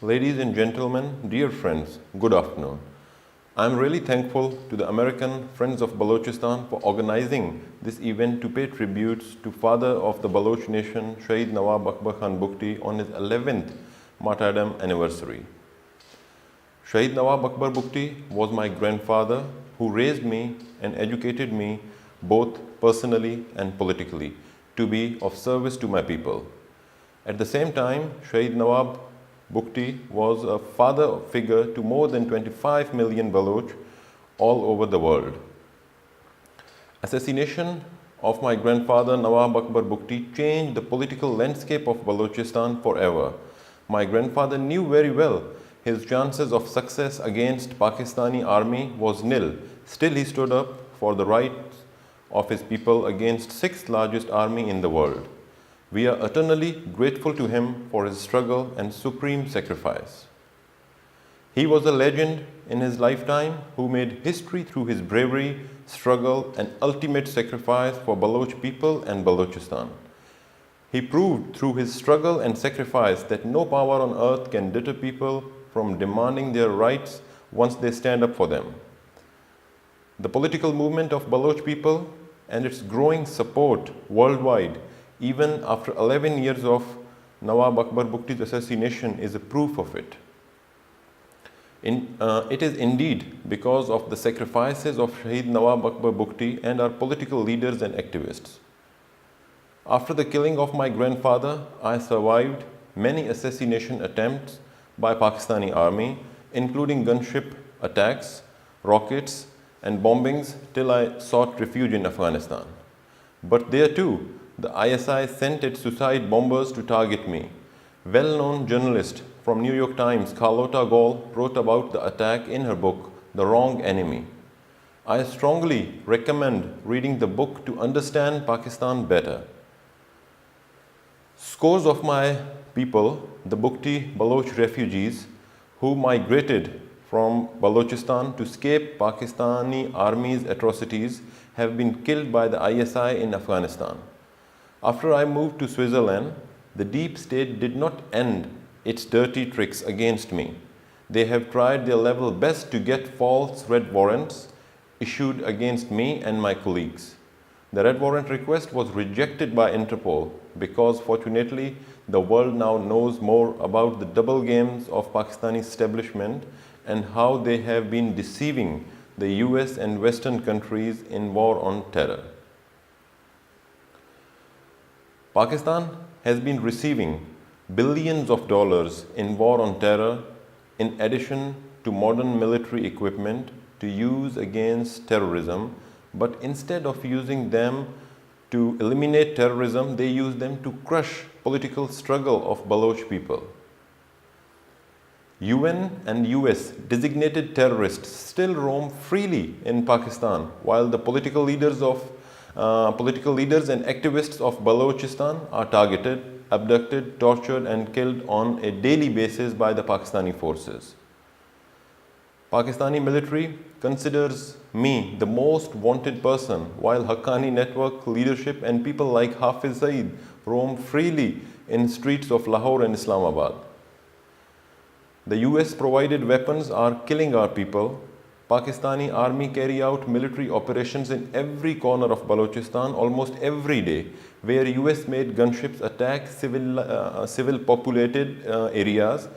Ladies and gentlemen, dear friends, good afternoon. I am really thankful to the American Friends of Balochistan for organizing this event to pay tributes to father of the Baloch nation, Shahid Nawab Akbar Khan Bukti, on his 11th martyrdom anniversary. Shahid Nawab Akbar Bukti was my grandfather who raised me and educated me both personally and politically to be of service to my people. At the same time, Shahid Nawab Bukti was a father figure to more than 25 million Baloch all over the world. Assassination of my grandfather Nawab Akbar Bukti changed the political landscape of Balochistan forever. My grandfather knew very well his chances of success against Pakistani army was nil. Still he stood up for the rights of his people against sixth largest army in the world. We are eternally grateful to him for his struggle and supreme sacrifice. He was a legend in his lifetime who made history through his bravery, struggle, and ultimate sacrifice for Baloch people and Balochistan. He proved through his struggle and sacrifice that no power on earth can deter people from demanding their rights once they stand up for them. The political movement of Baloch people and its growing support worldwide even after 11 years of Nawab Akbar Bukti's assassination is a proof of it. It is indeed because of the sacrifices of Shahid Nawab Akbar Bukti and our political leaders and activists. After the killing of my grandfather, I survived many assassination attempts by Pakistani army, including gunship attacks, rockets, and bombings till I sought refuge in Afghanistan. But there too, the ISI sent its suicide bombers to target me. Well-known journalist from New York Times, Carlotta Gall, wrote about the attack in her book, The Wrong Enemy. I strongly recommend reading the book to understand Pakistan better. Scores of my people, the Bukti Baloch refugees, who migrated from Balochistan to escape Pakistani army's atrocities, have been killed by the ISI in Afghanistan. After I moved to Switzerland, the deep state did not end its dirty tricks against me. They have tried their level best to get false red warrants issued against me and my colleagues. The red warrant request was rejected by Interpol because fortunately the world now knows more about the double games of Pakistani establishment and how they have been deceiving the US and Western countries in war on terror. Pakistan has been receiving billions of dollars in war on terror in addition to modern military equipment to use against terrorism, but instead of using them to eliminate terrorism, they use them to crush political struggle of Baloch people. UN and US designated terrorists still roam freely in Pakistan, while the political leaders and activists of Balochistan are targeted, abducted, tortured, and killed on a daily basis by the Pakistani forces. Pakistani military considers me the most wanted person, while Haqqani network leadership and people like Hafiz Saeed roam freely in streets of Lahore and Islamabad. The US provided weapons are killing our people. Pakistani army carry out military operations in every corner of Balochistan almost every day, where US made gunships attack civil populated areas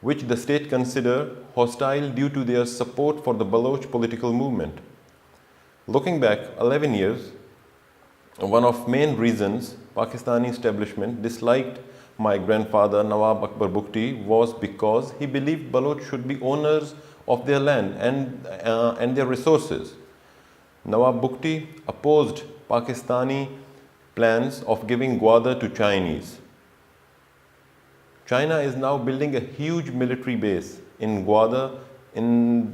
which the state consider hostile due to their support for the Baloch political movement. Looking back 11 years, one of main reasons Pakistani establishment disliked my grandfather Nawab Akbar Bukti was because he believed Baloch should be owners of their land and their resources. Nawab Bukti opposed Pakistani plans of giving Gwadar to Chinese. China is now building a huge military base in Gwadar in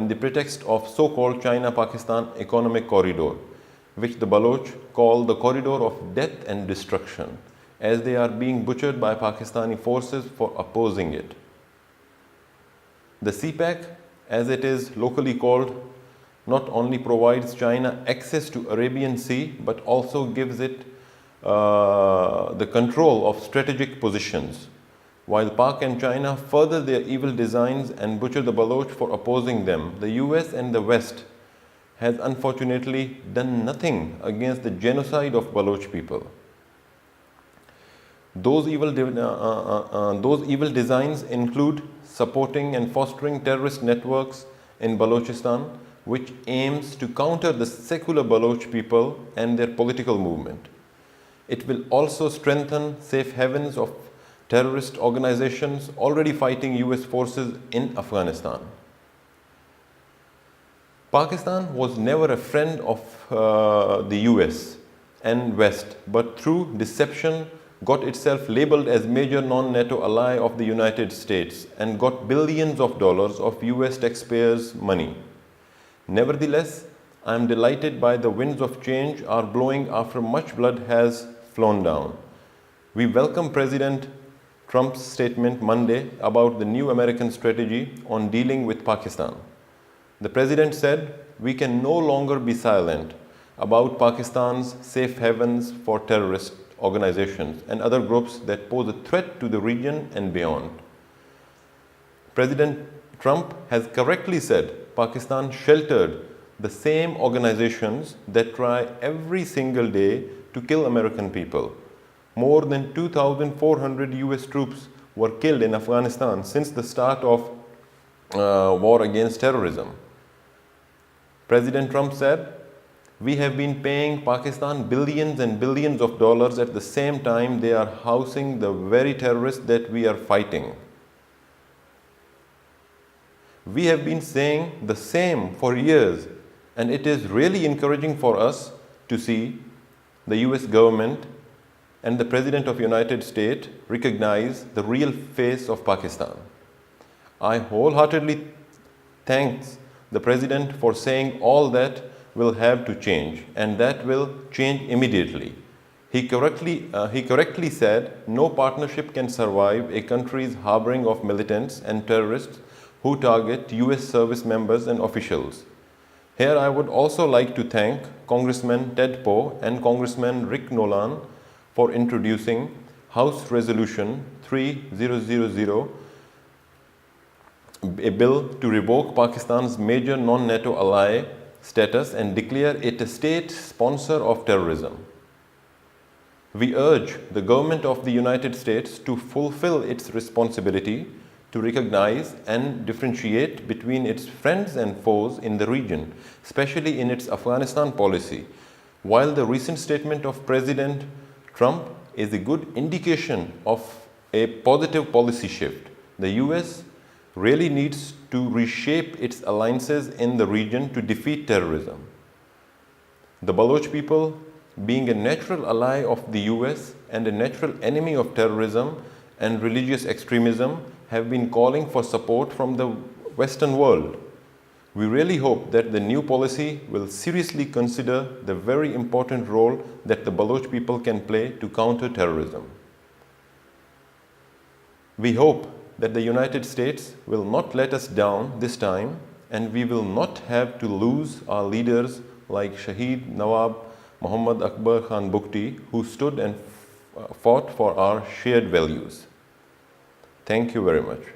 the pretext of so-called China-Pakistan Economic Corridor, which the Baloch call the corridor of death and destruction, as they are being butchered by Pakistani forces for opposing it. The CPEC, as it is locally called, not only provides China access to Arabian Sea, but also gives it the control of strategic positions. While Pak and China further their evil designs and butcher the Baloch for opposing them, the US and the West has unfortunately done nothing against the genocide of Baloch people. Those evil designs include supporting and fostering terrorist networks in Balochistan, which aims to counter the secular Baloch people and their political movement. It will also strengthen safe havens of terrorist organizations already fighting US forces in Afghanistan. Pakistan was never a friend of the US and West, but through deception got itself labeled as major non-NATO ally of the United States and got billions of dollars of US taxpayers' money. Nevertheless, I am delighted by the winds of change are blowing after much blood has flown down. We welcome President Trump's statement Monday about the new American strategy on dealing with Pakistan. The President said, "We can no longer be silent about Pakistan's safe havens for terrorist organizations and other groups that pose a threat to the region and beyond." President Trump has correctly said Pakistan sheltered the same organizations that try every single day to kill American people. More than 2,400 US troops were killed in Afghanistan since the start of war against terrorism. President Trump said, "We have been paying Pakistan billions and billions of dollars at the same time they are housing the very terrorists that we are fighting." We have been saying the same for years, and it is really encouraging for us to see the US government and the President of the United States recognize the real face of Pakistan. I wholeheartedly thank the President for saying all that will have to change, and that will change immediately. He correctly said, "No partnership can survive a country's harboring of militants and terrorists who target US service members and officials." Here I would also like to thank Congressman Ted Poe and Congressman Rick Nolan for introducing House Resolution 3000, a bill to revoke Pakistan's major non-NATO ally status and declare it a state sponsor of terrorism. We urge the government of the United States to fulfill its responsibility to recognize and differentiate between its friends and foes in the region, especially in its Afghanistan policy. While the recent statement of President Trump is a good indication of a positive policy shift, the US really needs to reshape its alliances in the region to defeat terrorism. The Baloch people, being a natural ally of the US and a natural enemy of terrorism and religious extremism, have been calling for support from the Western world. We really hope that the new policy will seriously consider the very important role that the Baloch people can play to counter terrorism. We hope that the United States will not let us down this time, and we will not have to lose our leaders like Shaheed Nawab Muhammad Akbar Khan Bukti, who stood and fought for our shared values. Thank you very much.